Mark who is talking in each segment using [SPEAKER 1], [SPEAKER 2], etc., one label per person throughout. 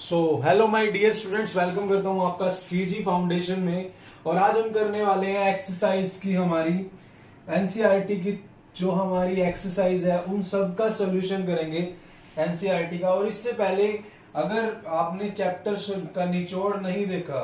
[SPEAKER 1] So hello my dear students, welcome करता हूं आपका सीजी फाउंडेशन में। और आज हम करने वाले हैं एक्सरसाइज की, हमारी एनसीईआरटी की जो हमारी एक्सरसाइज है उन सब का सोल्यूशन करेंगे एनसीईआरटी का। और इससे पहले अगर आपने चैप्टर का निचोड़ नहीं देखा,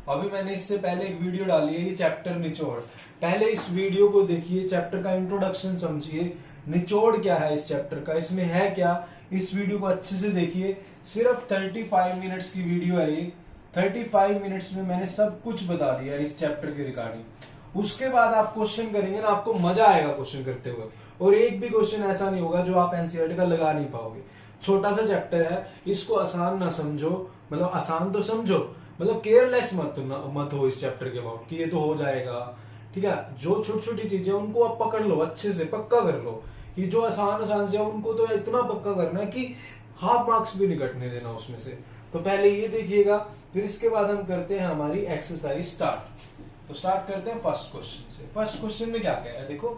[SPEAKER 1] अभी मैंने इससे पहले एक वीडियो डाली है, ये चैप्टर निचोड़। पहले इस वीडियो को देखिए, चैप्टर का इंट्रोडक्शन समझिए, निचोड़ क्या है इस चैप्टर का, इसमें है क्या, इस वीडियो को अच्छे से देखिए। सिर्फ 35 मिनट्स की वीडियो है ये। 35 मिनट्स में मैंने सब कुछ बता दिया इस चैप्टर के रिगार्डिंग। उसके बाद आप क्वेश्चन करेंगे ना, आपको मजा आएगा क्वेश्चन करते हुए। और एक भी क्वेश्चन ऐसा नहीं होगा जो आप एनसीईआरटी का लगा नहीं पाओगे। छोटा सा चैप्टर है, इसको आसान ना समझो, मतलब आसान तो समझो, मतलब केयरलेस मत हो इस चैप्टर के अबाउट कि ये तो हो जाएगा। ठीक है, जो छोटी छोटी चीजें उनको आप पकड़ लो, अच्छे से पक्का कर लो कि जो आसान आसान से उनको तो इतना पक्का करना है कि हाफ मार्क्स भी नहीं कटने देना उसमें से। तो पहले ये देखिएगा, फिर इसके बाद हम करते हैं हमारी एक्सरसाइज स्टार्ट। तो स्टार्ट करते हैं फर्स्ट क्वेश्चन से। फर्स्ट क्वेश्चन में क्या कह रहा है, देखो,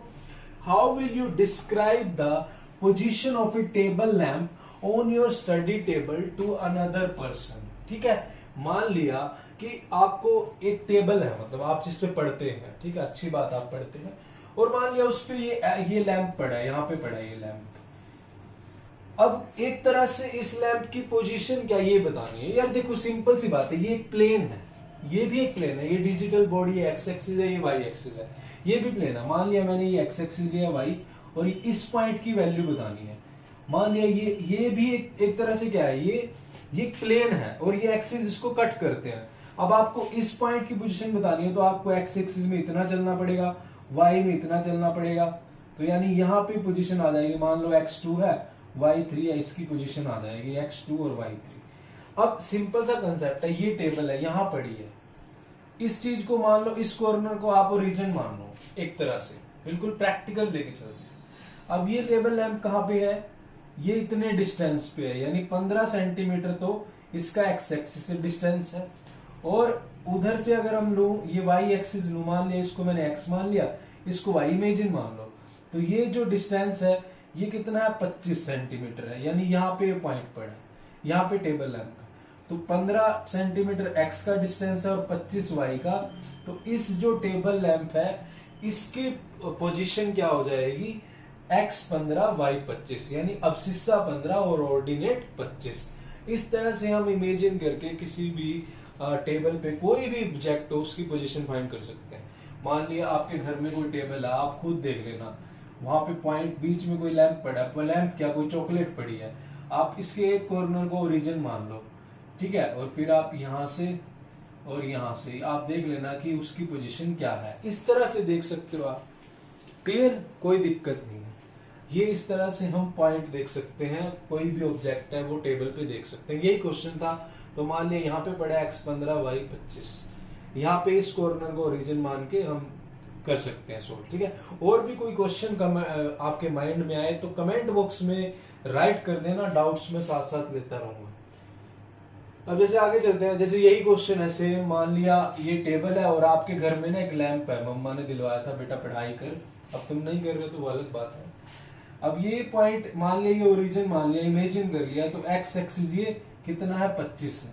[SPEAKER 1] how will you describe the position of a table lamp on your study table to another person. ठीक है, मान लिया कि आपको एक टेबल है, मतलब आप जिस पे पढ़ते हैं, ठीक है, अच्छी बात, आप पढ़ते हैं, और मान लिया उस पे ये लैंप पड़ा है, यहाँ पे पड़ा है ये लैंप। अब एक तरह से इस लैंप की पोजीशन क्या ये बतानी है। यार देखो, सिंपल सी बात है, ये एक प्लेन है, ये भी एक प्लेन है, ये डिजिटल बॉडी है, एक्स एक्सिस है, ये वाई एक्सिस है, ये भी प्लेन है। मान लिया मैंने ये एक्स एक्सिस लिया वाई, और इस पॉइंट की वैल्यू बतानी है। मान लिया ये भी एक तरह से क्या है, ये प्लेन है, और ये एक्सिस इसको कट करते हैं। अब आपको इस पॉइंट की पोजीशन बतानी है, तो आपको एक्स एक्सिस में इतना चलना पड़ेगा, वाई में इतना चलना पड़ेगा। तो यानी यहाँ पे पोजीशन आ जाएगी, मान लो x2 है, y3 है, इसकी पोजीशन आ जाएगी x2 और y3। अब सिंपल सा कंसेप्ट है, ये टेबल है, यहां पड़ी है, इस चीज को मान लो, इस कॉर्नर को आप ओरिजिन मान लो, एक तरह से बिल्कुल प्रैक्टिकल लेके चलते हैं। अब ये टेबल लैंप कहां पे है, ये इतने डिस्टेंस पे है, यानी 15 सेंटीमीटर तो इसका एक्स एक्सिस से डिस्टेंस है। और उधर से अगर हम लो, ये वाई एक्सिस लू, मान लिया इसको मैंने एक्स मान लिया, इसको वाई इमेजिन मान लो, तो ये जो डिस्टेंस है ये कितना है, 25 सेंटीमीटर है। यानी यहाँ पे पॉइंट पड़ा है, यहाँ पे टेबल लैंप का, तो 15 सेंटीमीटर एक्स का डिस्टेंस है और 25 वाई का। तो इस जो टेबल लैंप है इसकी पोजीशन क्या हो जाएगी, x15 y25, यानी अब्सिस्सा 15 और ऑर्डिनेट 25। इस तरह से हम इमेजिन करके किसी भी टेबल पे कोई भी ऑब्जेक्ट हो उसकी पोजीशन फाइंड कर सकते हैं। मान लिया आपके घर में कोई टेबल है, आप खुद देख लेना, वहां पे पॉइंट बीच में कोई लैंप पड़ा है, लैंप क्या, कोई चॉकलेट पड़ी है, आप इसके एक कॉर्नर को ओरिजिन मान लो, ठीक है, और फिर आप यहां से और यहां से आप देख लेना कि उसकी पोजीशन क्या है। इस तरह से देख सकते हो आप, क्लियर, कोई दिक्कत नहीं है। ये इस तरह से हम पॉइंट देख सकते हैं, कोई भी ऑब्जेक्ट है वो टेबल पे देख सकते हैं। यही क्वेश्चन था। तो मान लिया यहाँ पे पड़ा x15 y25, यहाँ पे इस कॉर्नर को ओरिजिन मान के हम कर सकते हैं सोल्व। ठीक है, और भी कोई क्वेश्चन आपके माइंड में आए तो कमेंट बॉक्स में राइट कर देना, डाउट्स में साथ साथ लेता रहूंगा। अब जैसे आगे चलते हैं, जैसे यही क्वेश्चन है सेम, मान लिया ये टेबल है और आपके घर में ना एक लैंप है, मम्मा ने दिलवाया था, बेटा पढ़ाई कर, अब तुम नहीं कर रहे हो तो वो अलग बात है। अब ये पॉइंट मान लिया, ये ओरिजिन मान लिया, इमेजिन कर लिया, तो एक्स एक्सिस ये कितना है, 25 है,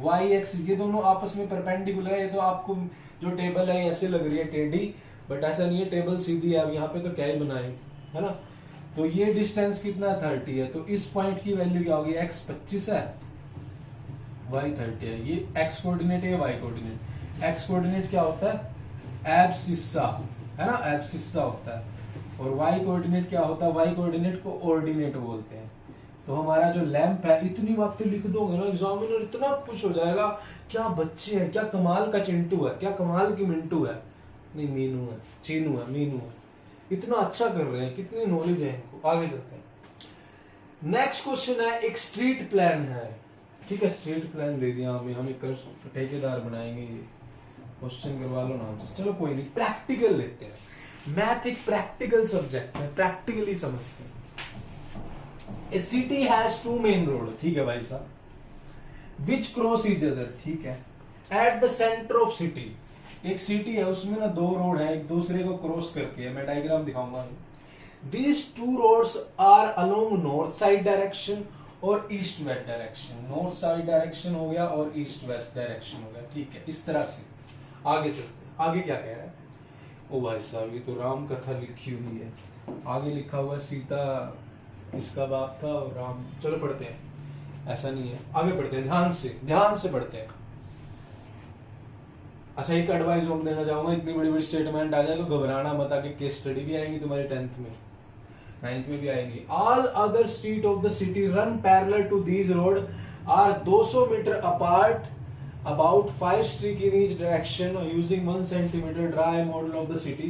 [SPEAKER 1] वाई एक्स ये दोनों आपस में परपेंडिकुलर है। ये तो आपको जो टेबल है ऐसे लग रही है टेढ़ी, बट ऐसा नहीं है, टेबल सीधी है। अब यहाँ पे तो क्या ही बनाए, है ना। तो ये डिस्टेंस कितना 30 है, तो इस पॉइंट की वैल्यू क्या होगी, x 25 है, y 30 है। ये x कोऑर्डिनेट है, y कोऑर्डिनेट। x कोऑर्डिनेट क्या होता है, एब्सिस्सा, है ना, एब्सिस्सा होता है। और y कोऑर्डिनेट क्या होता है, y कोऑर्डिनेट को ऑर्डिनेट बोलते हैं। तो हमारा जो लैंप है, इतनी बातें लिख दोगे ना, एग्जामिनर इतना खुश हो जाएगा, क्या बच्चे हैं, क्या कमाल का चिंटू है, क्या कमाल की मिंटू है, नहीं मीनू है, चीनू है, मीनू है, इतना अच्छा कर रहे हैं, कितनी नॉलेज है इनको। आगे चलते हैं। नेक्स्ट क्वेश्चन है, एक स्ट्रीट प्लान है, ठीक है, स्ट्रीट प्लान दे दिया हमें ठेकेदार बनाएंगे, ये क्वेश्चन करवा लो नाम से। चलो कोई नहीं, प्रैक्टिकल लेते हैं। मैथ एक प्रैक्टिकल सब्जेक्ट है, प्रैक्टिकली समझते हैं। ए सिटी हैज 2 मेन रोड, ठीक है भाई साहब, विच क्रॉस ईच अदर, ठीक है, at the centre of city. एक सिटी है, उसमें ना 2 रोड है, एक दूसरे को क्रॉस करती है। मैं डायग्राम दिखाऊंगा। These 2 roads are along north side direction और east west direction, north south direction हो गया और ईस्ट वेस्ट डायरेक्शन हो गया। ठीक है, इस तरह से आगे चलते हैं। आगे क्या कह रहा है? ओ भाई साहब, ये तो राम कथा लिखी हुई है, आगे लिखा हुआ सीता किसका बाप था और राम। चलो पढ़ते हैं, ऐसा नहीं है, आगे पढ़ते हैं, ध्यान से पढ़ते हैं। अच्छा, एक एडवाइस हम देना चाहूंगा, इतनी बड़ी बड़ी स्टेटमेंट आ जाए तो घबराना मत, आगे केस स्टडी भी आएंगी तुम्हारे 10th में, 9th में भी आएंगी। All other street of the city run parallel to these road are 200 metre apart, about 5 street in each direction, using 1 centimeter dry model of the city.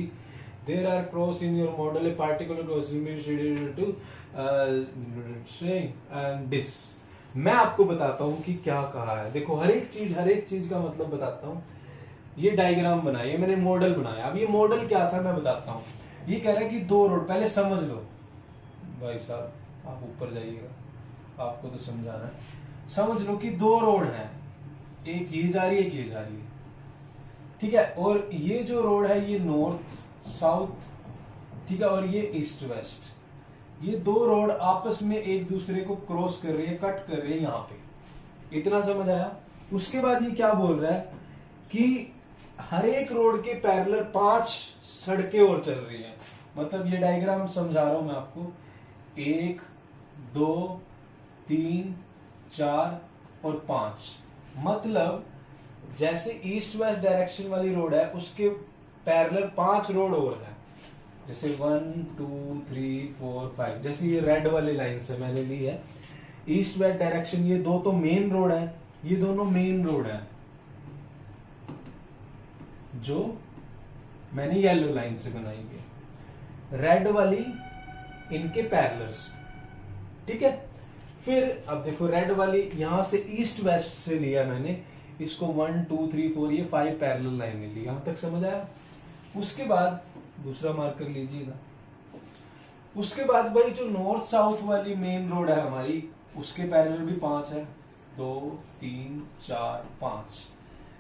[SPEAKER 1] There are cross in your model, a particular cross will be shaded to and this. मैं आपको बताता हूँ कि क्या कहा है। देखो, हर एक चीज का मतलब बताता हूँ। ये डायग्राम बनाया, ये मैंने मॉडल बनाया। अब ये मॉडल क्या था मैं बताता हूँ। ये कह रहा है कि 2 रोड, पहले समझ लो भाई साहब, आप ऊपर जाइएगा, आपको तो समझाना है। समझ लो कि 2 रोड हैं, एक ये जा रही है, एक ये जा रही है, ठीक है। और ये जो रोड है ये नॉर्थ साउथ, ठीक है, और ये ईस्ट वेस्ट। ये 2 रोड आपस में एक दूसरे को क्रॉस कर रही है, कट कर रही है यहाँ पे। इतना समझ आया? उसके बाद ये क्या बोल रहा है कि हर एक रोड के पैरेलल 5 सड़कें और चल रही हैं। मतलब ये डायग्राम समझा रहा हूं मैं आपको, 1 2 3 4 और 5। मतलब जैसे ईस्ट वेस्ट डायरेक्शन वाली रोड है उसके पैरेलल 5 रोड और है, जैसे 1 2 3 4 5। जैसे ये रेड वाली लाइन से मैंने ली है ईस्ट वेस्ट डायरेक्शन, ये 2 तो मेन रोड है, ये दोनों मेन रोड है जो मैंने येलो लाइन से बनाई है, रेड वाली इनके पैरेलल्स, ठीक है। फिर अब देखो, रेड वाली यहां से ईस्ट वेस्ट से लिया मैंने इसको, 1 2 3 4, ये 5 पैरेलल लाइनें ली। यहां तक समझ आया? उसके बाद दूसरा मार्कर लीजिएगा। उसके बाद भाई जो नॉर्थ साउथ वाली मेन रोड है हमारी, उसके पैरेलल भी 5 है, 2 3 4 5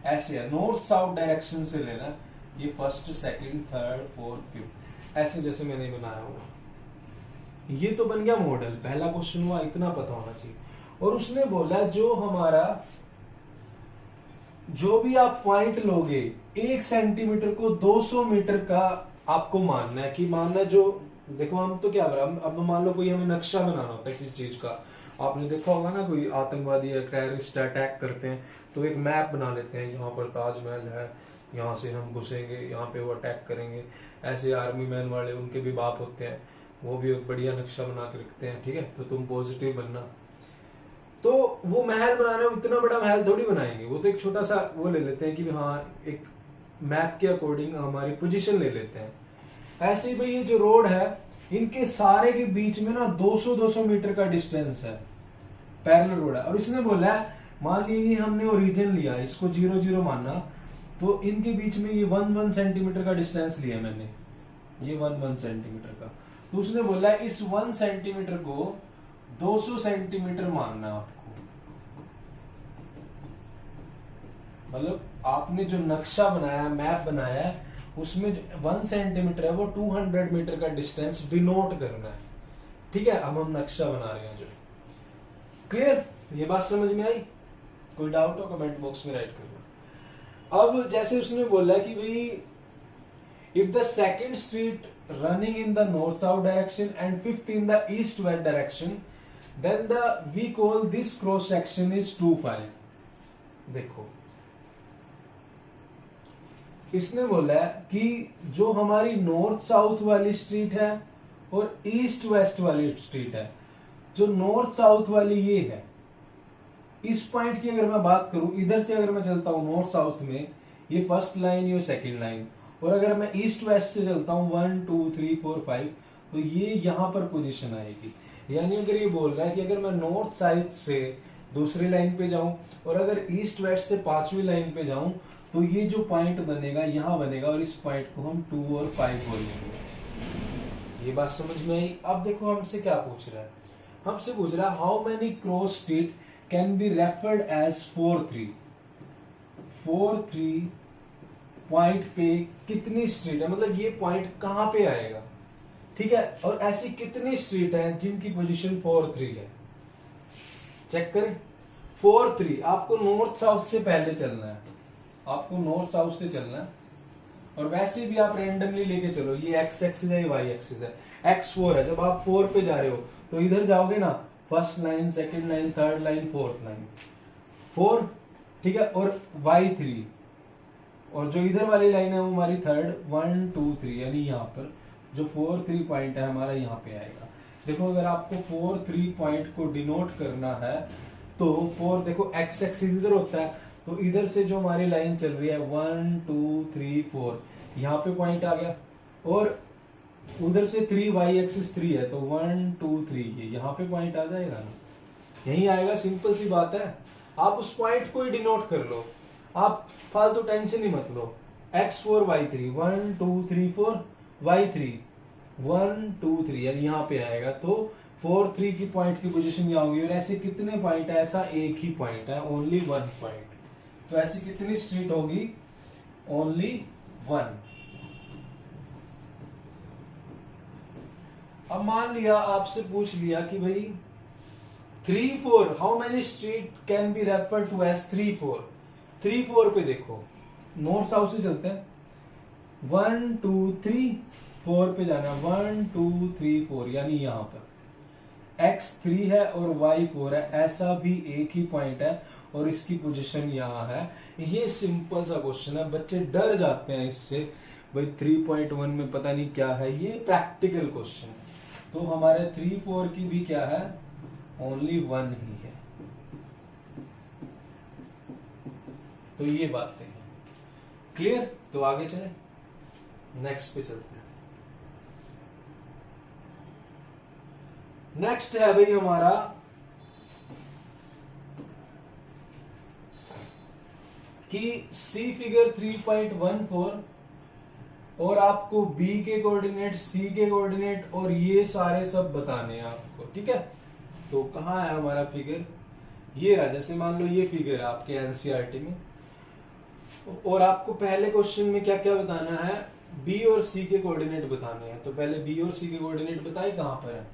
[SPEAKER 1] ऐसे है। नॉर्थ साउथ डायरेक्शन से लेना, ये first second third fourth fifth, ऐसे जैसे मैंने बनाया हुआ। ये तो बन गया मॉडल, पहला क्वेश्चन हुआ, इतना पता होना चाहिए। और उसने बोला जो हमारा, जो भी आप पॉइंट लोगे 1 सेंटीमीटर को 200 मीटर का आपको मानना है। कि मानना है जो, देखो हम तो क्या, अब मान लो कोई हमें नक्शा बनाना होता है किसी चीज का, आपने देखा होगा ना, कोई आतंकवादी या टेररिस्ट अटैक करते हैं तो एक मैप बना लेते हैं, यहाँ पर ताजमहल है, यहाँ से हम घुसेंगे, यहाँ पे वो अटैक करेंगे। ऐसे आर्मी मैन वाले, उनके भी बाप होते हैं, वो भी एक बढ़िया नक्शा बना के रखते हैं, ठीक है। तो तुम पॉजिटिव बनना। तो वो महल बनाना, इतना बड़ा महल थोड़ी बनाएंगे, वो तो एक छोटा सा वो ले लेते हैं कि हाँ एक मैप के अकॉर्डिंग हमारी पोजीशन ले लेते हैं। ऐसे ही भाई ये जो रोड है, इनके सारे के बीच में ना 200 मीटर का डिस्टेंस है, पैरेलल रोड है। और इसने बोला है, मान लीजिए हमने ओरिजिन लिया, इसको 0 0 माना, तो इनके बीच में ये 1 सेंटीमीटर का डिस्टेंस लिया मैंने, ये 1 सेंटीमीटर का। तो उसने बोला है इस 1 सेंटीमीटर को 200 सेंटीमीटर मानना आपको। मतलब आपने जो नक्शा बनाया, मैप बनाया, उसमें जो 1 सेंटीमीटर है वो 200 मीटर का डिस्टेंस डिनोट करना है, ठीक है। अब हम नक्शा बना रहे हैं जो, क्लियर? ये बात समझ में आई? कोई डाउट हो कमेंट बॉक्स में राइट करो। अब जैसे उसने बोला कि भाई if the second street running in the north south direction and 5th in the east west direction, then the we call this cross section is 2-5। देखो, इसने बोला कि जो हमारी नॉर्थ साउथ वाली स्ट्रीट है और ईस्ट वेस्ट वाली स्ट्रीट है, जो नॉर्थ साउथ वाली ये है, इस पॉइंट की अगर मैं बात करूं, इधर से अगर मैं चलता हूं नॉर्थ साउथ में, ये फर्स्ट लाइन, ये सेकंड लाइन, और अगर मैं ईस्ट वेस्ट से चलता हूं 1 2 3 4 5, तो ये यहां पर पोजीशन आएगी। यानी अगर ये बोल रहा है कि अगर मैं नॉर्थ साइड से दूसरी लाइन पे जाऊं और अगर ईस्ट वेस्ट से 5वीं लाइन पे जाऊं, तो ये जो पॉइंट बनेगा यहां बनेगा, और इस पॉइंट को हम 2 और 5 बोलेंगे। ये बात समझ में आई? अब देखो हमसे क्या पूछ रहा है, हमसे पूछ रहा है how many cross street can be referred as 4-3। 4-3 point पे कितनी स्ट्रीट है, मतलब ये पॉइंट कहां पे आएगा, ठीक है। और ऐसी कितनी स्ट्रीट है जिनकी पोजीशन 4-3 है। चेक करें 4 3। आपको नॉर्थ साउथ से पहले चलना है, आपको नॉर्थ साउथ से चलना है। और वैसे भी आप रैंडमली लेके चलो, ये एक्स एक्सिस है, ये वाई एक्सिस है, एक्स 4 है। जब आप 4 पे जा रहे हो तो इधर जाओगे ना, first line, second line, third line, fourth line, 4, ठीक है। और वाई 3, और जो इधर वाली लाइन है वो हमारी थर्ड, 1 2 3, यानी यहाँ पर जो 4 3 पॉइंट है हमारा यहाँ पे आएगा। देखो अगर आपको 4 3 पॉइंट को डिनोट करना है तो 4, देखो एक्स एक्सिस इधर होता है, तो इधर से जो हमारी लाइन चल रही है 1 2 3 4, यहाँ पे पॉइंट आ गया। और उधर से 3 वाई एक्सिस 3 है, तो 1 2 3, ये यहाँ पे पॉइंट आ जाएगा ना, यही आएगा। सिंपल सी बात है, आप उस पॉइंट को ही डिनोट कर लो, आप फालतू टेंशन ही मत लो। x4 y3, 1 2 3 4, y3 1 2 3, यानी यहाँ पे आएगा। तो 4 3 की पॉइंट की पोजीशन यहाँ होगी। और ऐसे कितने पॉइंट है? ऐसा एक ही पॉइंट है, ओनली 1 पॉइंट। तो ऐसी कितनी स्ट्रीट होगी? ओनली 1। अब मान लिया आपसे पूछ लिया कि भाई 3 4, how many street can be refer to as 3 4। 3 4 पे देखो, नॉर्थ साउथ से चलते हैं, 1 2 3 4 पे जाना, 1 2 3 4, यानी यहां पर x 3 है और y 4 है, ऐसा भी एक ही पॉइंट है और इसकी पोजीशन यहां है। ये सिंपल सा क्वेश्चन है, बच्चे डर जाते हैं इससे, भाई 3.1 में पता नहीं क्या है। ये प्रैक्टिकल क्वेश्चन है। तो हमारे 3 4 की भी क्या है? ओनली 1 ही है। तो ये बातें हैं क्लियर। तो आगे चले, नेक्स्ट पे चलते हैं। नेक्स्ट है भाई हमारा कि सी फिगर 3.14 और आपको बी के कोऑर्डिनेट, सी के कोऑर्डिनेट और ये सारे सब बताने हैं आपको, ठीक है। तो कहाँ है हमारा फिगर? ये रहा। जैसे मान लो ये फिगर है आपके एनसीईआरटी में, और आपको पहले क्वेश्चन में क्या क्या बताना है? बी और सी के कोऑर्डिनेट बताने हैं। तो पहले बी और सी के कोऑर्डिनेट बताए कहां पर है?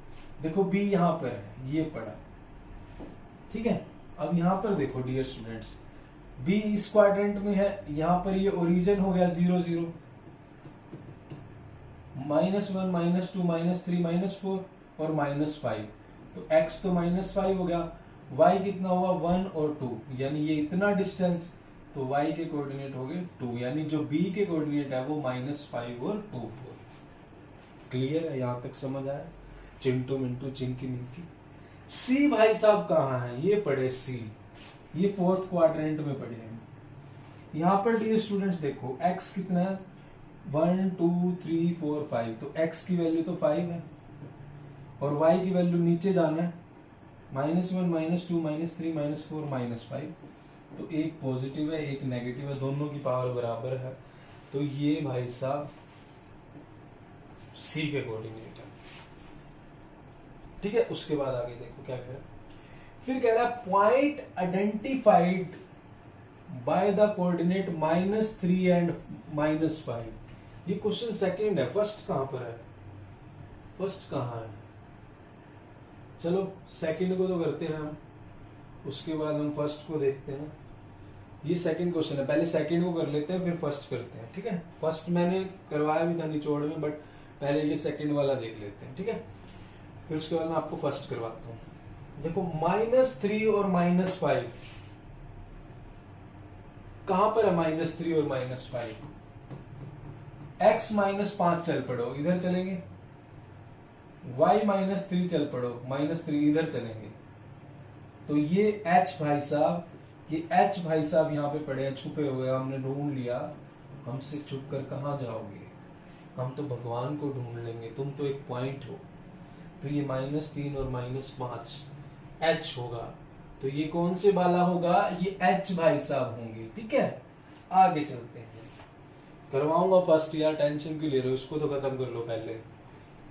[SPEAKER 1] देखो बी यहां पर है, ये पड़ा, ठीक है। अब यहां पर देखो डियर स्टूडेंट्स, बी इस क्वाड्रेंट में है, यहां पर ये ओरिजिन हो गया 0 0, -1 -2 -3 -4 और -5। तो x तो -5 हो गया, y कितना हुआ? 1 और 2, यानी ये इतना डिस्टेंस। तो y के कोऑर्डिनेट हो गए 2, यानी जो b के कोऑर्डिनेट है वो -5 और 2 4। क्लियर है? यहां तक समझ आया? चिंटू मिंटू चिंकी मिंकी। c भाई साहब कहाँ है? ये पड़े c, ये फोर्थ क्वाड्रेंट में पड़े हैं। यहां पर डियर स्टूडेंट्स देखो x कितना है? 1 2 3 4 5। तो x की वैल्यू तो 5 है और y की वैल्यू नीचे जाना है, -1 -2 -3 -4 -5। तो एक पॉजिटिव है एक नेगेटिव है, दोनों की पावर बराबर है। तो ये भाई साहब सी के कोऑर्डिनेट है, ठीक है। उसके बाद आगे देखो क्या कह रहा है, फिर कह रहा है point identified by the coordinate -3 and -5। ये क्वेश्चन सेकंड है, फर्स्ट कहां पर है? फर्स्ट कहां है? चलो सेकंड को तो करते हैं हम, उसके बाद हम फर्स्ट को देखते हैं। ये सेकंड क्वेश्चन है, पहले सेकंड को कर लेते हैं फिर फर्स्ट करते हैं, ठीक है। फर्स्ट मैंने करवाया भी था निचोड़ में, बट पहले ये सेकंड वाला देख लेते हैं, ठीक है। फिर उसके बाद मैं आपको फर्स्ट करवाता हूं। देखो -3 और -5 कहां पर है? -3 और -5, x -5 चल पड़ो, इधर चलेंगे। y -3 चल पड़ो, -3 इधर चलेंगे। तो ये h भाई साहब, ये h भाई साहब यहाँ पे पड़े हैं, छुपे हुए, हमने ढूंढ लिया। हमसे छुप कर कहाँ जाओगे? हम तो भगवान को ढूंढ लेंगे, तुम तो एक पॉइंट हो। तो ये -3 और -5 h होगा। तो ये कौन से वाला होगा? ये h भाई साहब होंगे, ठीक है। आगे चलते हैं, करवाऊंगा फर्स्ट। यार टेंशन क्यों ले रहे हो? इसको तो खत्म कर लो पहले।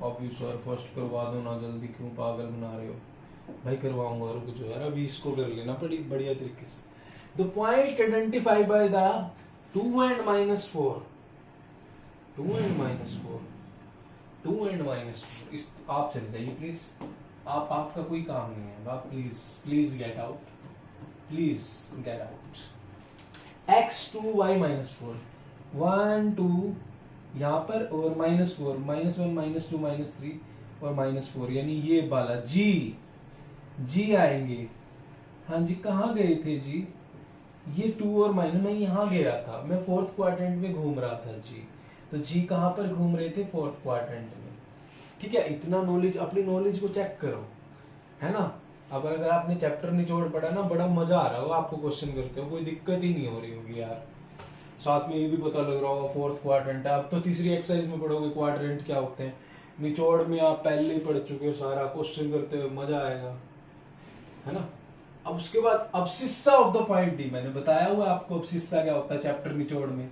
[SPEAKER 1] अब सर फर्स्ट करवा दो ना, जल्दी क्यों पागल बना रहे हो भाई? करवाऊंगा, रुक जाओ यार, अभी इसको कर लेना बड़ी बढ़िया तरीके से। The point identified by the 2 and -4, 2 and -4, 2 and -4। इस आप चले जाइए प्लीज, आपका कोई काम नहीं है, आप please please get out, please get out. x2y -4, 1 2 यहाँ पर और -4, -1 -2 -3 और -4, यानी ये वाला जी आएंगे। हाँ जी, कहाँ गए थे जी? ये 2 और माइनस, मैं यहाँ गया था, मैं फोर्थ क्वाड्रेंट में घूम रहा था जी। तो जी कहाँ पर घूम रहे थे? फोर्थ क्वाड्रेंट में। ठीक है, इतना नॉलेज, अपनी नॉलेज को चेक करो, है ना। अब अगर आपने चैप्टर निचोड़ पढ़ा ना, बड़ा मजा आ रहा होगा आपको क्वेश्चन करते हो, कोई दिक्कत ही नहीं हो रही होगी यार। साथ में ये भी पता लग रहा होगा फोर्थ क्वाड्रेंट है। अब तो तीसरी एक्सरसाइज में पढ़ोगे क्वाड्रेंट क्या होते हैं। निचोड़ में आप पहले ही पढ़ चुके हो, सारा क्वेश्चन करते हुए मजा आएगा, है ना। अब उसके बाद abscissa of the point D, मैंने बताया हुआ आपको अब्सिस्सा क्या होता है चैप्टर निचोड़ में।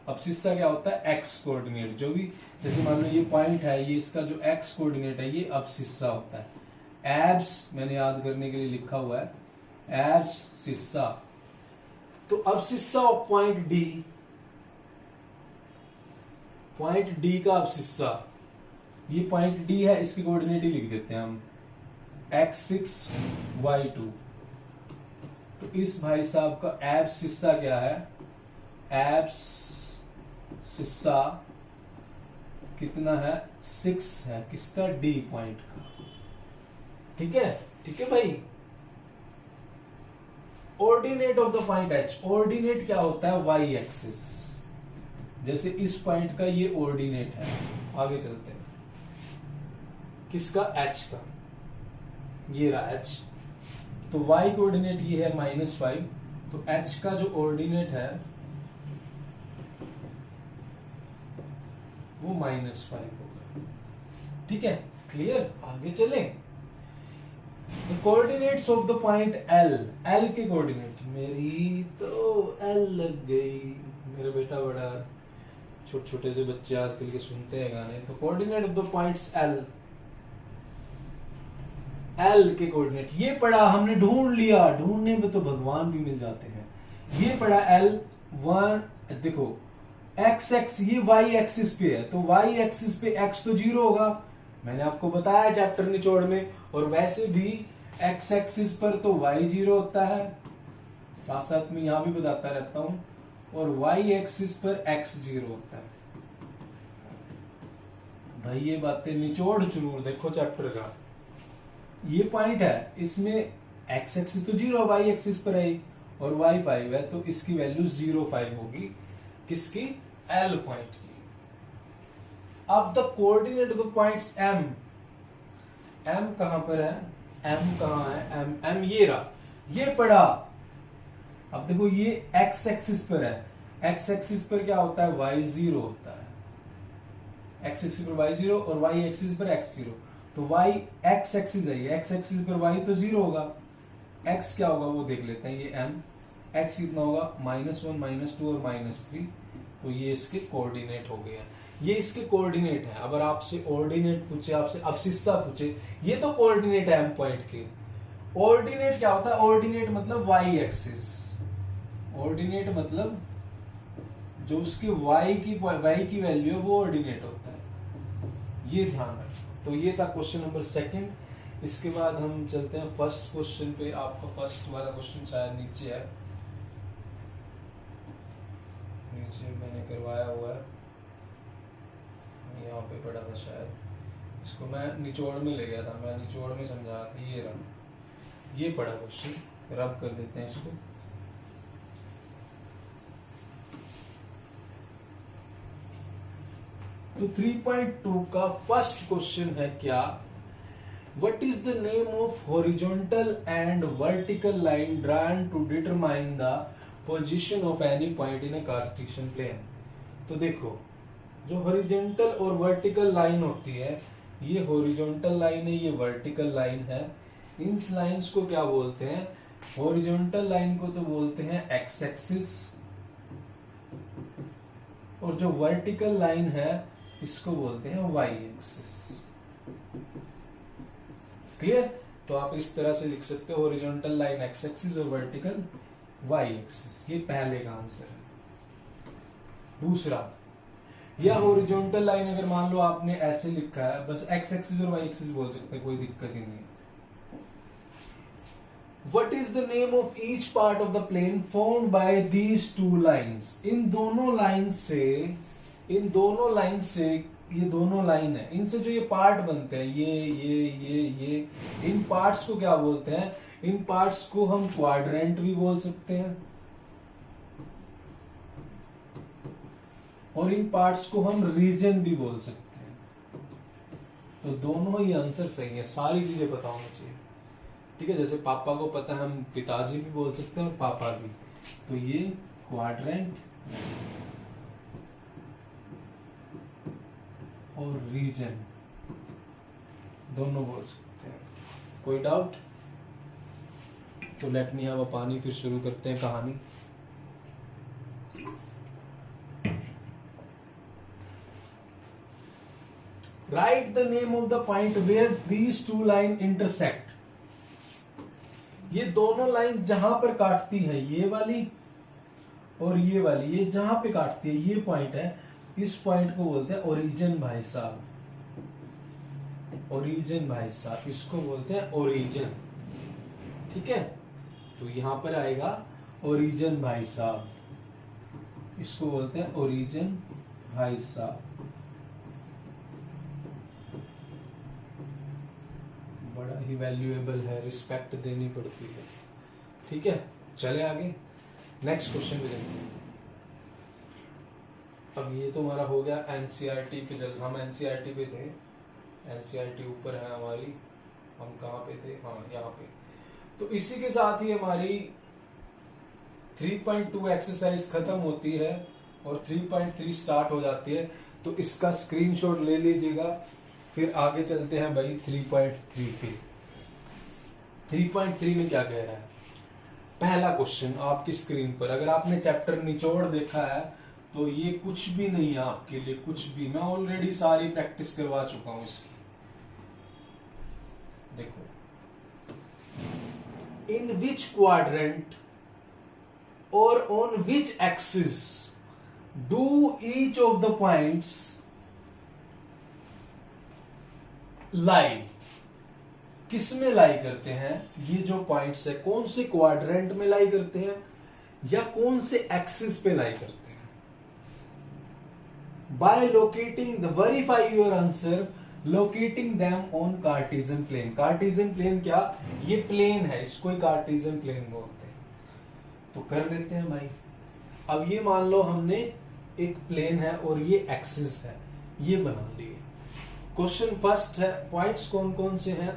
[SPEAKER 1] अब्सिस्सा क्या होता है? एक्स कोऑर्डिनेट, जो भी, जैसे मान लो ये पॉइंट है, ये इसका जो एक्स कोऑर्डिनेट है ये अब्सिस्सा होता है। एब्स मैंने याद करने के लिए लिखा हुआ है, एब्स सिस्सा। तो अब्सिस्सा ऑफ पॉइंट डी का अब्सिस्सा, ये पॉइंट डी है, इसके कोऑर्डिनेट ही लिख देते हैं हम, x6 y2। तो इस भाई साहब का एब्स सिस्सा क्या है? एब्स सिस्सा कितना है? 6 है, किसका? डी पॉइंट का। ठीक है भाई। Ordinate of the point H, ordinate क्या होता है? Y axis. जैसे इस पॉइंट का ये ऑर्डिनेट है, आगे चलते हैं, किसका? एच का, ये रहा एच। तो वाई कोऑर्डिनेट ये है -5, तो एच का जो ऑर्डिनेट है वो -5 होगा। ठीक है, क्लियर? आगे चलें। The coordinates of the point L के कोऑर्डिनेट, मेरी तो L लग गई, मेरा बेटा बड़ा, छोटे छोटे से बच्चे आजकल के सुनते हैं गाने। तो coordinate of the points L के कोऑर्डिनेट ये पढ़ा हमने, ढूंढ लिया, ढूंढने में तो भगवान भी मिल जाते हैं। ये पढ़ा L1, देखो x ये y एक्सिस पे है, तो y एक्सिस पे x तो 0 होगा, मैंने आपको बताया चैप्टर निचोड़ में। और वैसे भी x एक्सिस पर तो y 0 होता है, साथ साथ में यहां भी बताता रहता हूं, और y एक्सिस पर x 0 होता है। भाई ये बातें निचोड़ जरूर देखो चैप्टर का। ये पॉइंट है, इसमें x एक्सिस तो 0, y एक्सिस पर है और y 5 है, तो इसकी वैल्यू 0,5 होगी, किसकी? L पॉइंट की। अब the coordinate of the points M कहां पर है? M कहां है? M ये रहा, ये पड़ा। अब देखो ये x एक्सिस पर है, x एक्सिस पर क्या होता है? y 0 होता है, x एक्सिस पर y 0 और y एक्सिस पर x 0। तो y x एक्सिस है, ये x एक्सिस पर y तो 0 होगा, x क्या होगा वो देख लेते हैं। ये M, x कितना होगा? -1 -2 और -3। तो ये इसके कोऑर्डिनेट हो गए हैं, ये इसके कोऑर्डिनेट है। अगर आपसे ऑर्डिनेट पूछे, आपसे अब्सिस्सा पूछे, ये तो कोऑर्डिनेट है M पॉइंट के। ऑर्डिनेट क्या होता है? ऑर्डिनेट मतलब y एक्सिस, ऑर्डिनेट मतलब जो उसकी y की वैल्यू है वो ऑर्डिनेट होता है, ये ध्यान रखना। तो ये था क्वेश्चन नंबर 2। इसके बाद हम चलते हैं फर्स्ट क्वेश्चन पे। आपका फर्स्ट वाला क्वेश्चन शायद नीचे है, नीचे मैंने करवाया हुआ है, यहाँ पे पड़ा था शायद, इसको मैं निचोड़ में ले गया था, मैं निचोड़ में समझा था। ये रहा, ये पड़ा क्वेश्चन, रब कर देते हैं इसको। तो 3.2 का फर्स्ट क्वेश्चन है क्या? What is the name of horizontal and vertical line drawn to determine the position of any point in a Cartesian plane? तो देखो, जो हॉरिजॉन्टल और वर्टिकल लाइन होती है, ये हॉरिजॉन्टल लाइन है, ये वर्टिकल लाइन है। इन लाइंस को क्या बोलते हैं? हॉरिजॉन्टल लाइन को तो बोलते हैं एक्स एक्सिस, और जो वर्टिकल लाइन है इसको बोलते हैं वाई एक्सिस। क्लियर? तो आप इस तरह से लिख सकते हो, हॉरिजॉन्टल लाइन एक्स एक्सिस और वर्टिकल वाई एक्सिस। ये पहले का आंसर है। दूसरा, या हॉरिजॉन्टल लाइन अगर मान लो आपने ऐसे लिखा है, बस एक्स एक्सिस और वाई एक्सिस बोल सकते हैं, कोई दिक्कत ही नहीं। What is the name of each part of the plane formed by these two lines. इन दोनों लाइन से ये दोनों लाइन है, इनसे जो ये पार्ट बनते हैं, ये इन पार्ट्स को क्या बोलते हैं? इन पार्ट्स को हम क्वाड्रेंट भी बोल सकते हैं और इन पार्ट्स को हम रीजन भी बोल सकते हैं। तो दोनों ही आंसर सही है, सारी चीजें पता होनी चाहिए। ठीक है, जैसे पापा को पता है, हम पिताजी भी बोल सकते हैं और पापा भी। तो ये क्वाड्रेंट और रीजन दोनों बोल सकते हैं। कोई डाउट? तो लेट मी हैव अ पानी, फिर शुरू करते हैं कहानी। Write the name of the point where these two line intersect. ये दोनों लाइन जहां पर काटती है, ये वाली और ये वाली, ये जहां पे काटती है, ये पॉइंट है, इस पॉइंट को बोलते हैं ओरिजिन भाई साहब। ओरिजिन भाई साहब, इसको बोलते हैं ओरिजिन। ठीक है, तो यहां पर आएगा ओरिजिन भाई साहब, इसको बोलते हैं ओरिजिन भाई साहब। बड़ा ही वैल्यूएबल है, रिस्पेक्ट देनी पड़ती है। ठीक है, चले आगे नेक्स्ट क्वेश्चन पे चलते हैं। अब ये तो हमारा हो गया एनसीईआरटी पे। चल, हम एनसीईआरटी पे थे, एनसीईआरटी ऊपर है हमारी, हम कहाँ पे थे? हाँ, यहाँ पे। तो इसी के साथ ही हमारी 3.2 एक्सरसाइज खत्म होती है और 3.3 स्टार्ट हो जाती है। तो इसका स्क्रीनशॉट ले लीजिएगा, फिर आगे चलते हैं भाई 3.3 पे। 3.3 में क्या कह रहा है? पहला क्वेश्चन आपकी स्क्रीन पर, अगर आपने चैप्टर निचोड़ देखा है तो ये कुछ भी नहीं है आपके लिए, कुछ भी। मैं ऑलरेडी सारी प्रैक्टिस करवा चुका हूं इसकी। देखो, इन विच क्वाड्रेंट और on which axis do each of the points लाई। किस में लाई करते हैं? ये जो पॉइंट्स है कौन से क्वाड्रेंट में लाई करते हैं या कौन से एक्सिस पे लाई करते हैं? By locating the, verify your answer, locating them on Cartesian plane. Cartesian plane क्या? ये प्लेन है, इसको ही कार्टेशियन प्लेन बोलते हैं। तो कर लेते हैं भाई। अब ये मान लो हमने एक प्लेन है और ये एक्सिस है, ये बना लिए। क्वेश्चन फर्स्ट है, पॉइंट्स कौन कौन से हैं?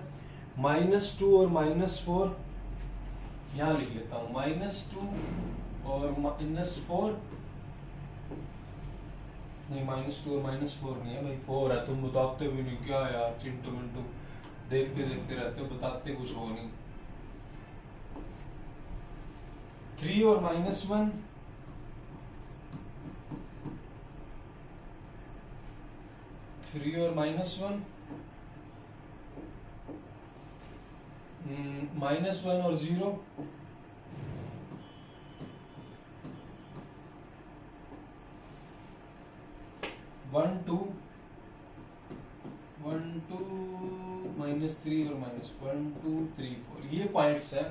[SPEAKER 1] -2 और -4, यहां लिख लेता हूं, -2 और -4। नहीं, -2 और -4 नहीं है भाई, 4 है। तुम बताते भी नहीं, क्या यार चिंटू मिंटू, देखते देखते रहते हो, बताते कुछ हो नहीं। 3 और -1, 3 और -1, -1 और 0, 1 2, 1 2, -3 और -1 2 3 4, ये पॉइंट्स हैं।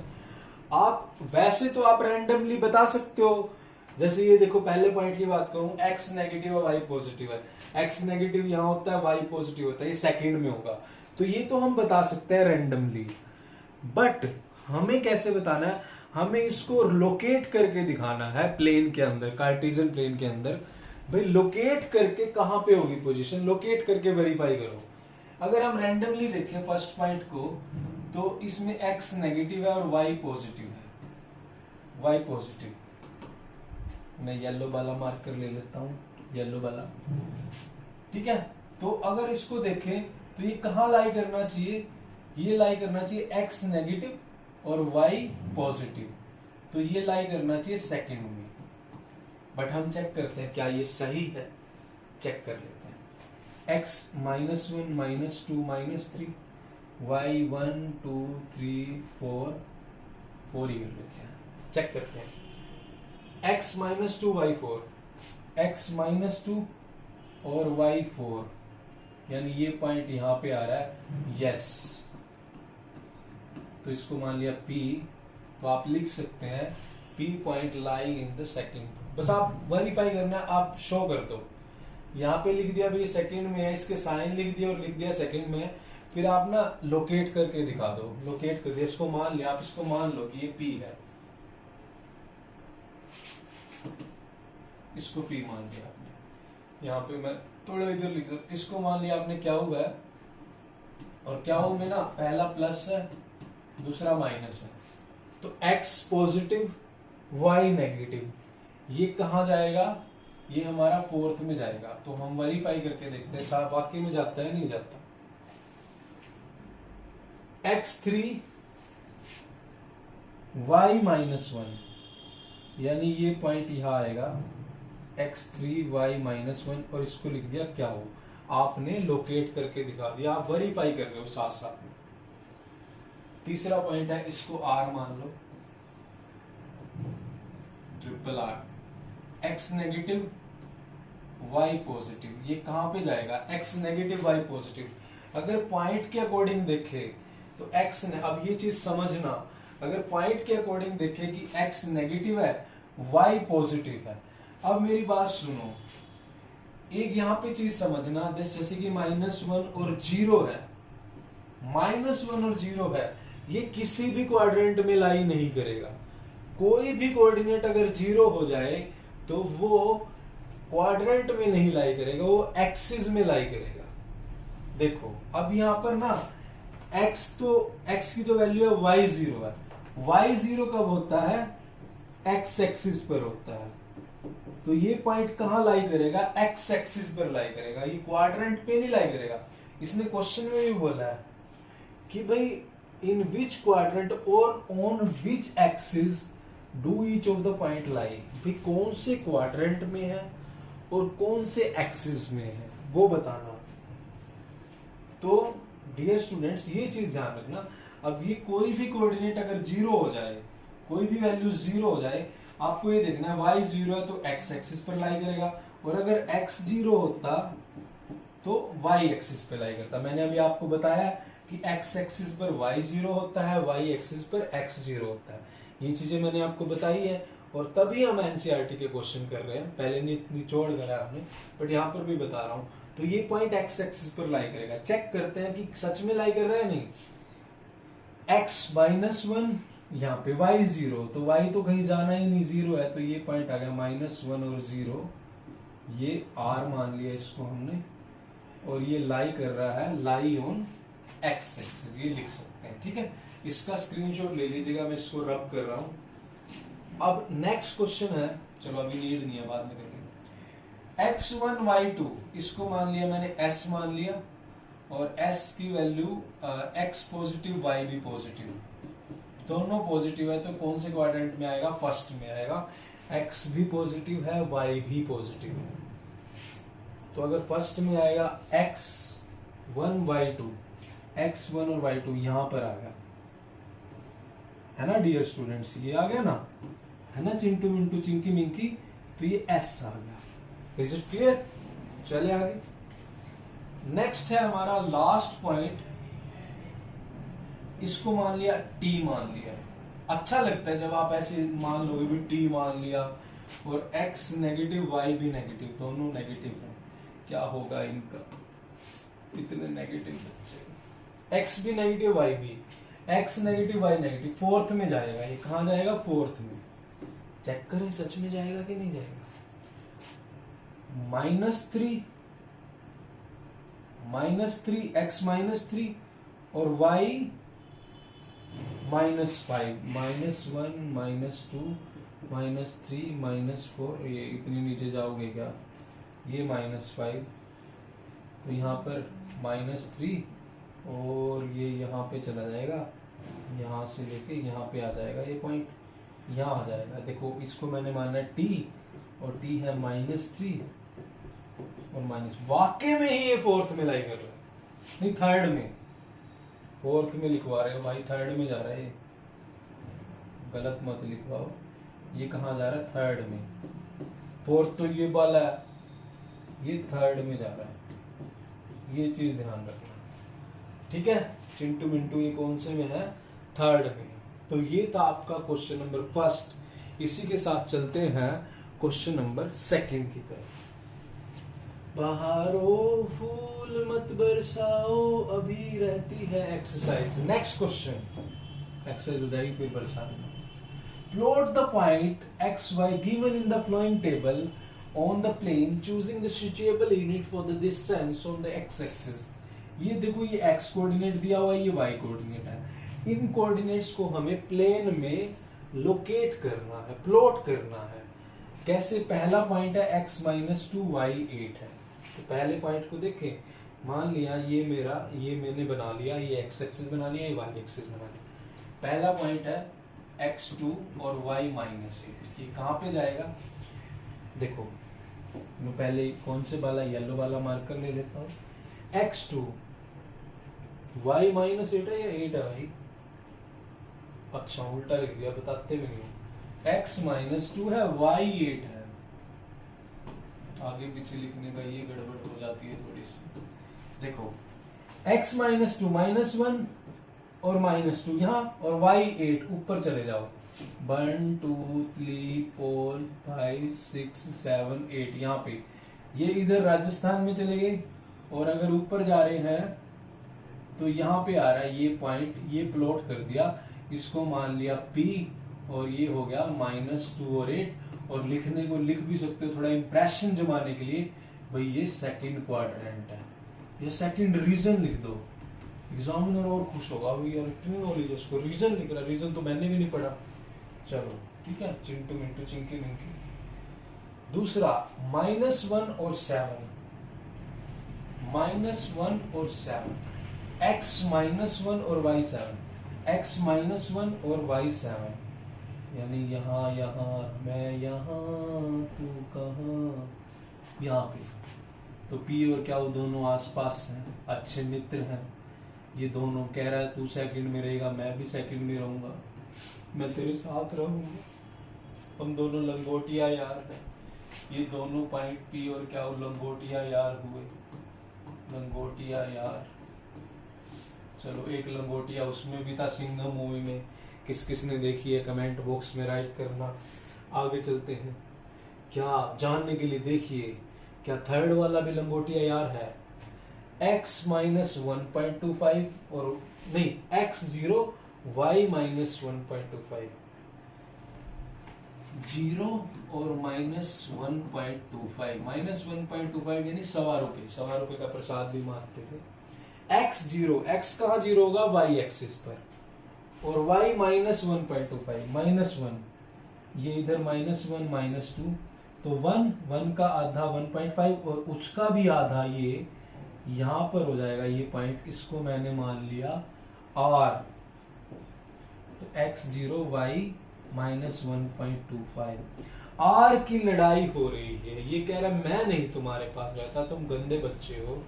[SPEAKER 1] आप वैसे तो आप रैंडमली बता सकते हो, जैसे ये देखो, पहले पॉइंट की बात करूं, x नेगेटिव और y पॉजिटिव है। x नेगेटिव यहां होता है, y पॉजिटिव होता है, ये सेकंड में होगा। तो ये तो हम बता सकते हैं रैंडमली, बट हमें कैसे बताना है? हमें इसको लोकेट करके दिखाना है प्लेन के अंदर, कार्टेशियन प्लेन के अंदर। भाई लोकेट करके कहां पे होगी पोजीशन, लोकेट करके वेरीफाई करो। अगर हम रैंडमली देखें फर्स्ट पॉइंट को, तो इसमें x नेगेटिव है और y पॉजिटिव है, y पॉजिटिव। मैं येलो वाला मार्कर ले लेता हूं, येलो वाला। ठीक है, तो अगर इसको देखें तो ये कहां लाई करना चाहिए? ये लाई करना चाहिए x नेगेटिव और y पॉजिटिव, तो ये लाई करना चाहिए सेकंड में। बट हम चेक करते हैं क्या ये सही है, चेक कर लेते हैं। x -1 -2 -3, y 1 2 3 4 4 ही कर लेते हैं, चेक करते हैं। x -2 y 4, x -2 और y 4, यानी ये पॉइंट यहां पे आ रहा है, यस। तो इसको मान लिया P तो आप लिख सकते हैं P point lie in the second. बस आप वेरीफाई करना, आप शो कर दो। यहाँ पे लिख दिया भाई सेकंड में है, इसके साइन लिख दिया और लिख दिया सेकंड में है। फिर आप ना लोकेट करके दिखा दो, लोकेट कर दिया, इसको मान लिया, आप इसको मान लो कि ये P है, इसको P मान लिया आपने। यहाँ पे मैं थोड़ा इधर लिख सकता, इसको मान लिया आपने क्या हुआ है, और क्या हो में ना पहला प्लस है दूसरा माइनस है, तो x पॉजिटिव y नेगेटिव, ये कहा जाएगा, ये हमारा फोर्थ में जाएगा। तो हम वेरीफाई करके देखते हैं साहब वाकई में जाता है नहीं जाता। x3 y माइनस 1, यानी ये पॉइंट यहां आएगा x3 y माइनस 1, और इसको लिख दिया क्या हो, आपने लोकेट करके दिखा दिया, आप वेरीफाई कर रहे हो साथ साथ में। तीसरा पॉइंट है, इसको r मान लो, triple r, x negative y positive, ये कहां पे जाएगा, x नेगेटिव y पॉजिटिव। अगर पॉइंट के अकॉर्डिंग देखे तो x ने, अब ये चीज समझना, अगर पॉइंट के अकॉर्डिंग देखे कि x नेगेटिव है y पॉजिटिव है, अब मेरी बात सुनो, एक यहां पे चीज समझना, जैसे कि -1 और 0 है, -1 और 0 है, ये किसी भी क्वाड्रेंट में लाई नहीं करेगा। कोई भी कोऑर्डिनेट अगर 0 हो जाए तो वो क्वाड्रेंट में नहीं लाई करेगा, वो एक्सिस में लाई करेगा। देखो अब यहां पर ना x की तो वैल्यू है y0 है, y0 कब होता है, x एक्सिस पर होता है, तो ये पॉइंट कहां लाई करेगा, x एक्सिस पर लाई करेगा, ये क्वाड्रेंट पे नहीं लाई करेगा। इसने क्वेश्चन में भी बोला है कि भाई इन विच क्वाड्रेंट और on which axis do each of the point लाई, भाई कौन से क्वाड्रेंट में है और कौन से एक्सिस में है वो बताना। तो डियर स्टूडेंट्स ये चीज ध्यान रखना, अब ये कोई भी कोऑर्डिनेट अगर 0 हो जाए, कोई भी वैल्यू 0 हो जाए, आपको ये देखना है y0 है तो x एक्सिस पर लाई करेगा, और अगर x 0 होता तो y एक्सिस पर लाई करता। मैंने अभी आपको बताया कि x एक्सिस पर y0 होता है, y एक्सिस पर x0 होता है, ये चीजें मैंने आपको बताई है, और तभी हम एनसीईआरटी के क्वेश्चन कर रहे हैं, पहले निचोड़ करा हमने, बट यहाँ पर भी बता रहा हूं। तो ये पॉइंट x एक्सिस पर लाई करेगा, चेक करते हैं कि सच में लाई कर रहा है नहीं। x -1, यहाँ पे y0, तो y तो कहीं जाना ही नहीं, 0 है, तो ये पॉइंट आ गया -1 और 0, ये r मान लिया इसको हमने, और ये लाई कर रहा है, लाई ऑन x एक्सिस, ये लिख सकते हैं, ठीक है। इसका स्क्रीनशॉट ले लीजिएगा, मैं इसको रब कर रहा हूं। अब नेक्स्ट क्वेश्चन है, चलो अभी नीड नहीं है, बाद में करेंगे। x1 y2, इसको मान लिया मैंने s मान लिया, और s की वैल्यू x पॉजिटिव y भी पॉजिटिव, दोनों पॉजिटिव है, तो कौन से क्वाड्रेंट में आएगा, फर्स्ट में आएगा। x भी पॉजिटिव है, y भी पॉजिटिव है, तो अगर फर्स्ट में आएगा x1 y2, x1 और y2 यहां पर आ गया, है ना डियर स्टूडेंट्स, ये आ गया ना, है ना चिंटू मिंटू चिंकी मिंकी, तो ये s आ गया। Is it clear? चले आगे। नेक्स्ट है हमारा लास्ट पॉइंट, इसको मान लिया t मान लिया। अच्छा लगता है जब आप ऐसे मान लोगे भी t मान लिया, और x नेगेटिव y भी नेगेटिव, दोनों नेगेटिव है, क्या होगा इनका, इतने नेगेटिव बच्चे, x भी नेगेटिव y भी, x negative y negative, fourth में जाएगा, ये कहां जाएगा, फोर्थ में। चेक करें सच में जाएगा कि नहीं जाएगा। -3 x -3 और y -5, -1 -2 -3 -4, ये इतने नीचे जाओगे क्या, ये -5, तो यहाँ पर -3, और ये यहाँ पे चला जाएगा, यहाँ से लेके यहाँ पे आ जाएगा, ये पॉइंट यहाँ आ जाएगा। देखो इसको मैंने माना t, और t है -3 और वाकई में ही ये फोर्थ में लाई कर रहा है, नहीं थर्ड में, फोर्थ में लिखवा रहे हो भाई, थर्ड में जा रहा है, ये गलत मत लिखवाओ, ये कहाँ जा रहा है, थर्ड में, फोर्थ तो ये वाला है, ये थर्ड में जा रहा है, ये चीज ध्यान रखना, ठीक है चिंटू मिंटू, ये कौन से में है, थर्ड में। तो ये था आपका क्वेश्चन नंबर फर्स्ट। इसी के साथ चलते हैं क्वेश्चन नंबर सेकंड की तरफ। बहारो फूल मत बरसाओ अभी रहती है एक्सरसाइज। नेक्स्ट क्वेश्चन, एक्सरसाइज हो जाएगी फिर Barsana. Plot the point xy given in the flowing table on the plane, choosing the suitable unit for the distance on the x-axis। ये देखो, ये x कोऑर्डिनेट दिया हुआ है, ये y कोऑर्डिनेट है। इन कोऑर्डिनेट्स को हमें प्लेन में लोकेट करना है, प्लॉट करना है। कैसे? पहला पॉइंट है x माइनस 2y8 है। तो पहले पॉइंट को देखें, मान लिया ये मेरा, ये मैंने बना लिया, ये x एक्सिस बना लिया, ये y एक्सिस बना लिया। पहला पॉइंट है x2 और y माइनस 8। ये कहाँ पे जाएगा? देखो, मैं पहले कौन से वाला, येलो वाला मार्कर ले लेता हूँ। x2 y माइनस 8 है या 8 है भाई? अच्छा, उल्टा लिख दिया, बताते भी नहीं। x माइनस 2 है, y 8 है। आगे पीछे लिखने का ये गड़बड़ हो जाती है थोड़ी सी। देखो, x माइनस 2 -1 और -2 यहाँ, और y8 ऊपर चले जाओ। 1 2 3 4 5 6 7 8 यहाँ पे, ये इधर राजस्थान में चले गए। और अगर ऊपर जा रहे हैं तो यहाँ पे आ रहा है ये पॉइंट, ये प्लॉट कर दिया, इसको मान लिया P, और ये हो गया -2 और 8। और लिखने को लिख भी सकते हो थोड़ा इंप्रेशन जमाने के लिए, भाई ये सेकंड क्वाड्रेंट है, ये सेकंड रीजन लिख दो। एग्जामिनर और खुश होगा, यार इतनी नॉलेज है उसको, रीजन लिख रहा। रीजन तो मैंने भी नहीं पढ़ा। चलो ठीक है, चिंटू मिंटू चिंकी मिंकी। दूसरा -1 और 7, -1 और 7, x -1 और y 7, x -1 और y 7, यानी यहाँ यहाँ मैं यहाँ तू कहाँ, यहाँ पे। तो P और क्या, वो दोनों आसपास हैं, अच्छे मित्र हैं। ये दोनों कह रहा है तू सेकंड में रहेगा, मैं भी सेकंड में रहूंगा, मैं तेरे साथ रहूंगा, हम दोनों लंगोटिया यार हैं। ये दोनों पॉइंट P और क्या, वो लंगोटिया यार हुए, लंगोटिया यार। चलो, एक लंगोटिया उसमें भी था सिंघम मूवी में। किस किस ने देखी है कमेंट बॉक्स में राइट करना। आगे चलते हैं, क्या जानने के लिए देखिए, क्या थर्ड वाला भी लंगोटिया यार है? x माइनस 1.25 और नहीं, x0 y माइनस 1.25, 0 और -1.25, -1.25 यानी ₹1.25 का प्रसाद भी मांगते थे। x0, x कहाँ जीरो होगा? y एक्सिस पर, और y -1.25, -1, ये इधर -1 -2, तो 1 का आधा 1.5 और उसका भी आधा ये यहां पर हो जाएगा, ये पॉइंट, इसको मैंने मान लिया r। तो x0 y -1.25, r की लड़ाई हो रही है। ये कह रहा है मैं नहीं तुम्हारे पास रहता, तुम गंदे बच्चे हो।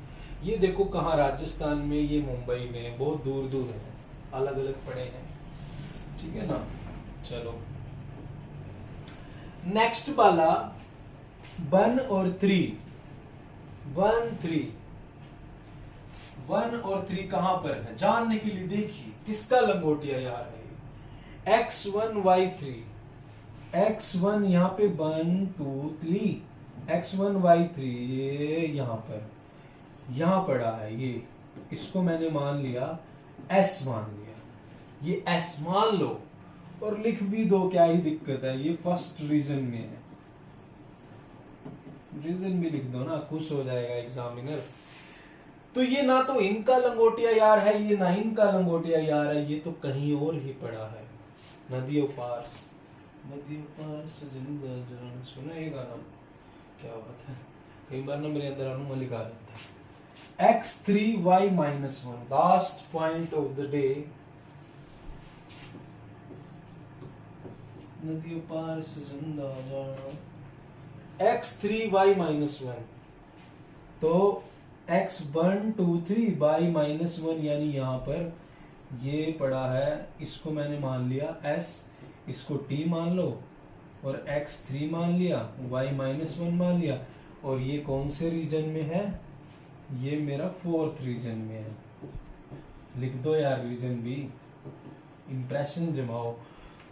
[SPEAKER 1] ये देखो कहाँ, राजस्थान में, ये मुंबई में, बहुत दूर दूर है, अलग अलग पड़े हैं, ठीक है ना। चलो नेक्स्ट वाला 1 और 3, 1 और 3 कहां पर है जानने के लिए देखिए, किसका लंगोटिया यार है? x1 y3, x1 यहाँ पे 1 2 3, x1 y3 ये यहाँ पर, यहाँ पड़ा है ये, इसको मैंने मान लिया s मान लिया, ये s मान लो और लिख भी दो, क्या ही दिक्कत है, ये फर्स्ट रीजन में है। रीजन भी लिख दो ना, खुश हो जाएगा एग्जामिनर। तो ये ना तो इनका लंगोटिया यार है, ये ना इनका लंगोटिया यार है, ये तो कहीं और ही पड़ा है। नदियों पार, नदियों पार सजन जान, सुना ये गाना? क्या बात है, कई बार ना मेरे अंदर अनुमान लिखा जाता है। x3y -1, last point of the day. नदियों पार सजन जान, x3y -1, तो x1 2 3 y -1 यानी यहाँ पर ये पड़ा है, इसको मैंने मान लिया s, इसको t मान लो, और x3 मान लिया, y -1 मान लिया, और ये कौन से रीजन में है? ये मेरा 4th रीजन में है। लिख दो यार रीजन भी, इंप्रेशन जमाओ।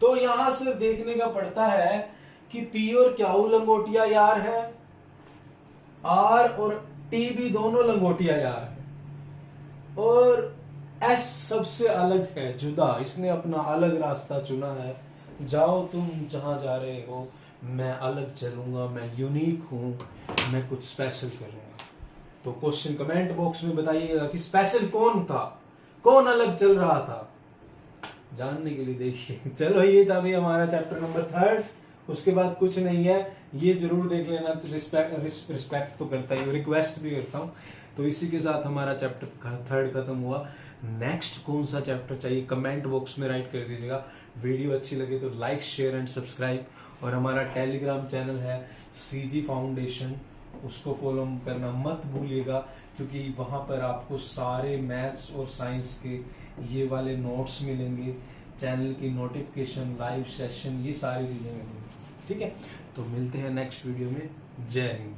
[SPEAKER 1] तो यहां से देखने का पड़ता है कि पी और क्यू लंगोटिया यार है, आर और टी भी दोनों लंगोटिया यार है, और एस सबसे अलग है, जुदा, इसने अपना अलग रास्ता चुना है। जाओ तुम जहां जा रहे हो, मैं अलग चलूंगा, मैं यूनिक हूं, मैं कुछ स्पेशल करूंगा। तो क्वेश्चन कमेंट बॉक्स में बताइएगा कि स्पेशल कौन था, कौन अलग चल रहा था, जानने के लिए देखिए। चलो ये था भी हमारा चैप्टर नंबर 3। उसके बाद कुछ नहीं है, ये जरूर देख लेना। रिस्पेक्ट तो करता ही, रिक्वेस्ट भी करता हूँ। तो इसी के साथ हमारा चैप्टर 3 खत्म हुआ। नेक्स्ट कौन सा चैप्टर चाहिए कमेंट बॉक्स में राइट कर दीजिएगा। वीडियो अच्छी लगे तो लाइक शेयर एंड सब्सक्राइब, और हमारा टेलीग्राम चैनल है सीजी फाउंडेशन, उसको फॉलो करना मत भूलिएगा, क्योंकि वहां पर आपको सारे मैथ्स और साइंस के ये वाले नोट्स मिलेंगे, चैनल की नोटिफिकेशन, लाइव सेशन, ये सारी चीजें मिलेंगी। ठीक है, तो मिलते हैं नेक्स्ट वीडियो में। जय हिंद।